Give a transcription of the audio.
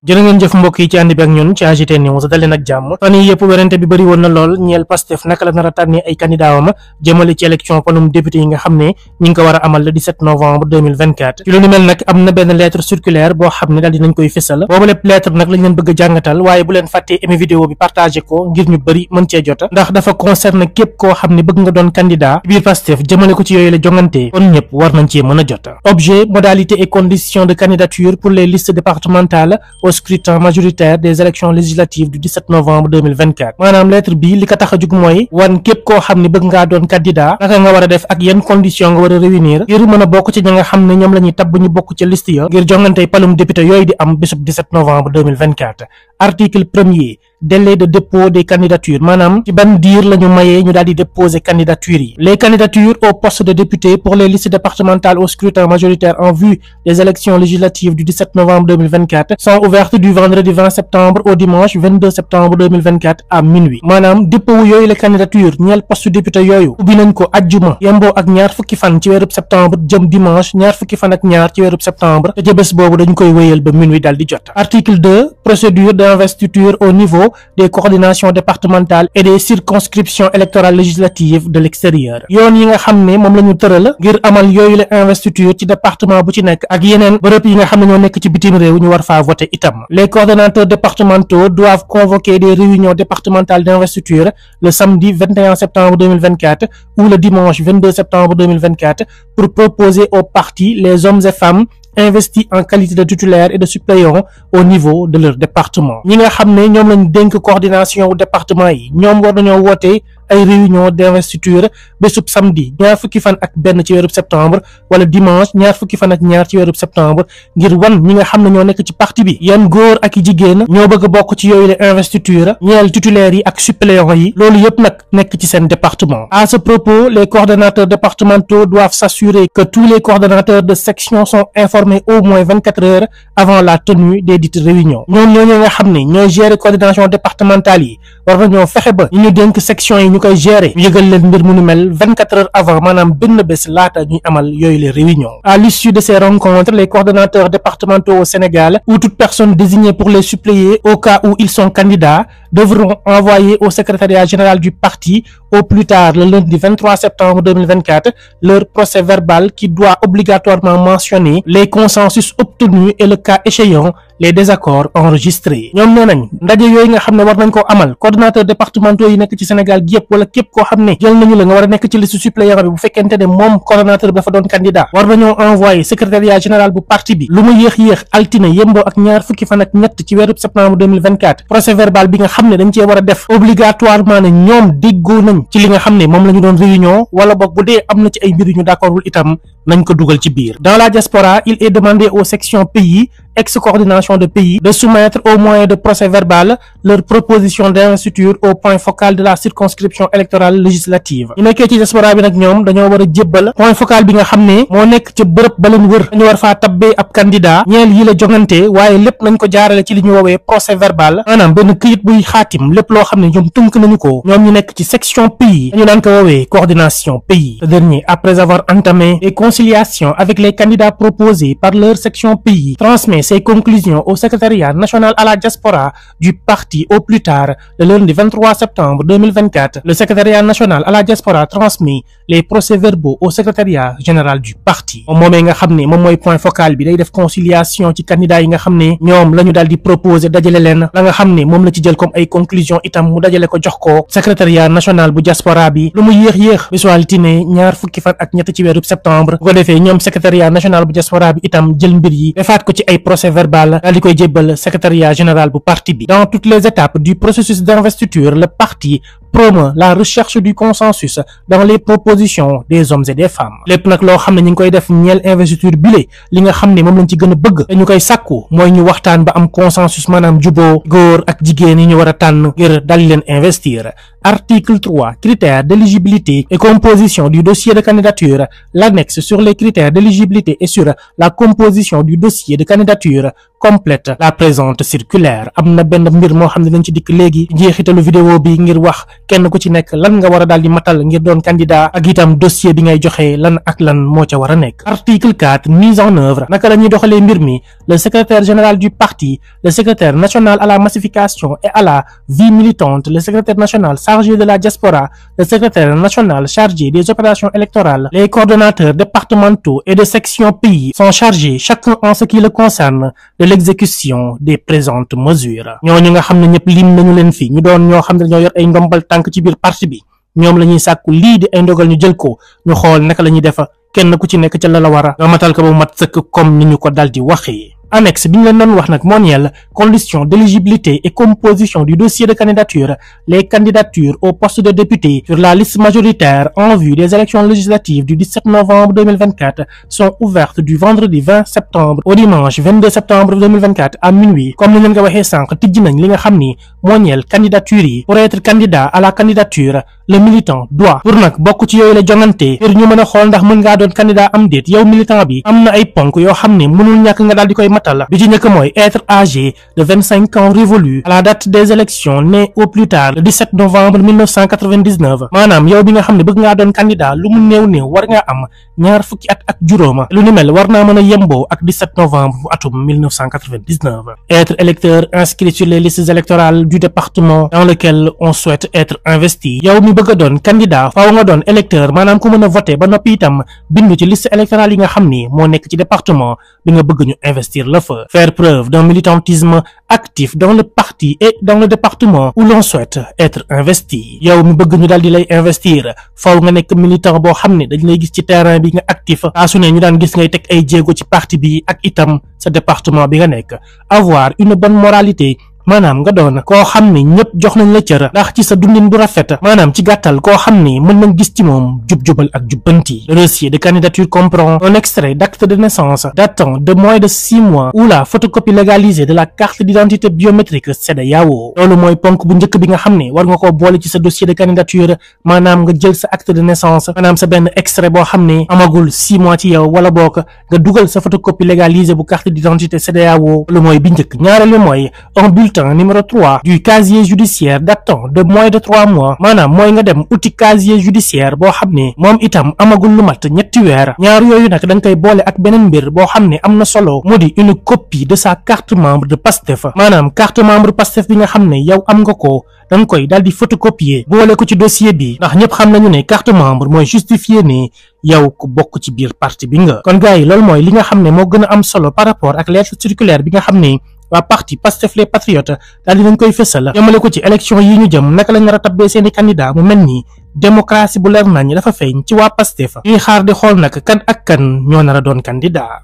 jërë ngeen jëf mbokk yi ci ànd bi ak ñun ci AGT News dal leen ak jàmm. fan yii yëpp werante bi bëri woon na lool ñeel Pastef naka la nar a tànnee ay candidatam jëmale ci élection palum député yi nga xam ne ñi ngi ko war a amal le 17 novembre 2024 ci lu ni mel nag am na benn lettre circulaire boo xam ne daal dinañ koy fësal boobu lépp lettre nag lañ leen bëgg a jàngatal waaye bu leen fàttee aimé vidéo bi partagé ko ngir ñu bëri mën cee jota ndax dafa concerne képp koo xam ne bëgg nga doon candidat biir Pastef jëmale ko ci yooyu la jongante kon ñëpp war nañ cee mën a jota. Objet, modalités et conditions de candidature pour les listes départementales au scrutin majoritaire des élections législatives du 17 novembre 2024 maanaam lettre bi li ko tax a jug mooy wan képp koo xam ne bëgg ngaa doon candidat naka nga war a def ak yan condition nga war a réunir ngir mën a bokk ci ñi nga xam ne ñoom la ñuy tabb ñu bokk ci liste ya ngir jongantey palum député yooyu di am bésub 17 novembre 2024 article 1er délai de dépôt des candidatures maanaam ci ban diir la ñu mayee ñu daal di déposer candidature yi. Les candidatures au poste de député pour les listes départementales au scrutin majoritaire en vue des élections législatives du 17 novembre 2024 sont ouvertes du vendredi 20 septembre au dimanche 22 septembre 2024 à minuit maanaam dépôt yooyu la candidature ñeel poste député yooyu ubbi nañ ko ajjuma yemboo ak ñaar fukki fan ci weerub septembre jëm dimanche ñaar fukki fan ak ñaar ci weerub septembre te ca bés boobu dañ koy wéyal ba minuit daal di jot. Article 2 procédure d'investiture au niveau des coordinations départementales et des circonscriptions électorales législatives de l'extérieur yoon yi nga xam ne moom la ñu tëral ngir amal yooyu la investiture ci département bu ci nekk ak yeneen bërëb yi nga xam ne ñoo nekk ci bitim réew ñu war faa voter itam. Les coordonnateurs départementaux doivent convoquer des réunions départementales d'investiture le samedi 21 septembre 2024 ou le dimanche 22 septembre 2024 pour proposer aux partis les hommes et femmes investis en qualité de titulaire et de suppléant au niveau de leur département. ñi nga xam ne ñoom lañ dénk coordination wu département yi ñoom war nañoo woote ay réunion d'investiture bésub samedi ñaar fukki fan ak benn ci weerub septembre wala dimanche ñaar fukki fan ak ñaar ci weerub septembre ngir wan ñi nga xam ne ñoo nekk ci parti bi yan góor ak i jigéen ñoo bëgg a bokk ci yooyu la investiture ñeel titulaires yi ak suppléants yi loolu yëpp nag nekk ci seen département. À ce propos, les coordonnateurs départementaux doivent s'assurer que tous les coordonnateurs de section sont informés au moins 24 heures avant la tenue des dites réunions. ñoom ñooñu nga xam ne ñooy gérer coordination départementale yi war nañoo fexe ba ñu dénk section yi ñu koy gérer ñu yëgal leen mbir mu nu mel 24 heures avant maanaam benn bés laata ñuy amal yooyu les réunions. À l'issue de ces rencontres, les coordonnateurs départementaux au Sénégal ou toute personne désignée pour les suppléer au cas où ils sont candidats devront envoyer au secrétariat général du parti au plus tard le lundi 23 septembre 2024 leur procès verbal qui doit obligatoirement mentionner les consensus obtenus et le cas échéant les désaccords enregistrés. ñoom nee nañ ndaje yooyu nga xam ne war nañ koo amal coordonnateurs départementaux yi nekk ci Sénégal gi yëpp wala képp koo xam ne jël nañu la nga war a nekk ci liste suppléant bi bu fekkente ne moom coordonnateur bi dafa doon candidat war nañoo envoyer secrétariat général bu parti bi lu mu yéex altine yemboo ak ñaar fukki fan ak ñett ci weerub septembre 2024 procès verbal bi nga xam ne dañ cee war a def obligatoirement ne ñoom déggoo nañ ci li nga xam ne moom la ñu doon réunion wala boog bu dee am na ci ay mbir yu ñu d'accordul itam nañ ko dugal ci biir. Dans la diaspora, il est demandé aux sections pays ex-coordination de pays de soumettre au moyen de procès verbal leur proposition d'investiture au point focal de la circonscription électorale législative. ñu nekkee ci diaspora bi nag ñoom dañoo war a jébbal point focal bi nga xam ne moo nekk ca bërëb ba leen wër dañu war faa tabbee ab candidat ñeel yi la jongante waaye lépp nañ ko jaarale ci li ñu woowee procès verbal maanaam benn këyit buy xaatim lépp loo xam ne ñoom tënk nañu ko ñoom ñu nekk ci section pays dañu daan ko woowee coordination pays. Ce dernier, après avoir entamé des conciliations avec les candidats proposés par leur section pays, transmet ses conclusions au secrétariat national à la diaspora du parti au plus tard le lundi 23 septembre 2024. Le secrétariat national à la diaspora transmet les procès-verbaux au secrétariat général du parti. moom moomee nga xam ne moom mooy point focal bi day def conciliation ci candidats yi nga xam ne ñoom la ñu daal di proposer dajale leen la nga xam ne moom la ci jël comme ay conclusions itam mu dajale ko jox ko secrétariat national bu diaspora bi lu mu yéex bisu altine ñaar fukki fan ak ñett ci weerub septembre bu ko defee ñoom secrétariat national bu diaspora bi itam jël mbir yi defaat ko ci ay procès verbal daal di koy jébbal secrétariat général bu parti bi. Dans toutes les étapes du processus d'investiture, le parti promeut la recherche du consensus dans les propositions des hommes et des femmes. lépp nag loo xam ne ñu ngi koy def ñeel investiture bile li nga xam ne moom lañ ci gën a bëgg te ñu koy sàkku mooy ñu waxtaan ba am consensus maanaam juboo góor ak jigéen yi ñu war a tànn ngir dal leen investir. Article 3. Critères d'éligibilité et composition du dossier de candidature. L'annexe sur les critères d'éligibilité et sur la composition du dossier de candidature complète la présente circulaire. am na benn mbir moo xam ne dañ ci dikk léegi njeexitalu vidéo bi ngir wax kenn ku ci nekk lan nga war a daal di matal ngir doon candidat ak itam dossier bi ngay joxe lan ak lan moo ca war a nekk. article 4 mise en œuvre naka la ñuy doxalee mbir mi. Le secrétaire général du parti, le secrétaire national à la massification et à la vie militante, le secrétaire national chargé de la diaspora, le secrétaire national chargé des opérations électorales, les coordonnateurs départementaux et de section pays sont chargés, chacun en ce qui le concerne, de l'exécution des présentes mesures. ñooñu nga xam ne ñëpp lim nañu leen fi ñu doon ñoo xam ne ñoo yor ay ndombal tànk ci biir parti bi ñoom la ñuy sàkku lii di ay ndogal ñu jël ko ñu xool naka la ñuy defa kenn ku ci nekk ca la war a nga matal ko ba mat sëkk comme ni ñu ko dal di waxee. Annexe bi ñu leen doon wax nag moo ñeel conditions d'éligibilité et composition du dossier de candidature. Les candidatures au poste de député sur la liste majoritaire en vue des élections législatives du 17 novembre 2024 sont ouvertes du vendredi 20 septembre au dimanche 22 septembre 2024 à minuit. Comme ni leen ko waxee sànq tijji nañ li nga xam ni moo ñeel candidature yi. Pour être candidat à la candidature, le militant doit pour nag bokk ci yooyu la jongante pour ñu mën a xool ndax mën ngaa doon candidat am déet yow militant bi am na ay ponk yoo xam ne mënul ñàkk nga daal di koy matal bi ci njëkk mooy être âgé de 25 ans révolus à la date des élections né au plus tard le 17 novembre 1999 maanaam yow bi nga xam ne bëgg ngaa doon candidat lu mu néew war ngaa am ñaar fukki at ak juróoma lu ni mel war naa mën a yemboo ak 17 novembre bu atum 1999 être électeur inscrit sur les listes électorales du département dans lequel on souhaite être investi yow mi bëgg a doon candidat faaw nga doon électeur maanaam ku mën a voter ba noppi itam bindu ci liste électorale yi nga xam ni moo nekk ci département bi nga bëgg ñu investir la fa faire preuve d'un militantisme actif dans le parti et dans le département où l'on souhaite être investi yow mi bëgg ñu daal di lay investir faaw nga nekk militant boo xam ne dañ lay gis ci terrain bi nga actif saa su ne ñu daan gis ngay teg ay jéego ci parti bi ak itam sa département bi nga nekk avoir une bonne moralité maanaam nga doon koo xam ni ñëpp jox nañ la cër ndax ci sa dundin bu rafet maanaam ci gàttal koo xam ni mën nañ gis ci moom jub-jubal ak jubbanti. Le dossier de candidature comprend un extrait d'acte de naissance datant de moins de 6 mois ou la photocopie légalisée de la carte d'identité biométrique CEDEAO. loolu mooy ponk bu njëkk bi nga xam ne war nga koo boole ci sa dossier de candidature maanaam nga jël sa acte de naissance maanaam sa benn extrait boo xam ne amagul 6 mois ci yow wala boog nga dugal sa photocopie légalisée bu carte d'identité CEDEAO loolu mooy bi njëkk. ñaareel bi mooy un bulletin numéro 3 du casier judiciaire datant de moins de 3 mois maanaam mooy nga dem uti casier judiciaire boo xam ne moom itam amagul lu mat ñetti weer ñaar yooyu nag da nga koy boole ak beneen mbir boo xam ne am na solo mu di une copie de sa carte membre de PASTEF maanaam carte membre PASTEF bi nga xam ne yow am nga ko da nga koy daal di photocopier boole ko ci dossier bi ndax ñëpp xam nañu ne carte membre mooy justifier ne yow ku bokk ci biir parti bi nga. kon gars yi loolu mooy li nga xam ne moo gën a am solo par rapport ak lettre circulaire bi nga xam ne waa parti Pastef les Patriotes daal dinañ koy fësal yemale ko ci élection yi ñu jëm naka lañ nar a tabbee seeni candidat mu mel ni démocratie bu leer nañ dafa feeñ ci waa Pastef ñuy xaar di xool nag kan ak kan ñoo nar a doon candidat.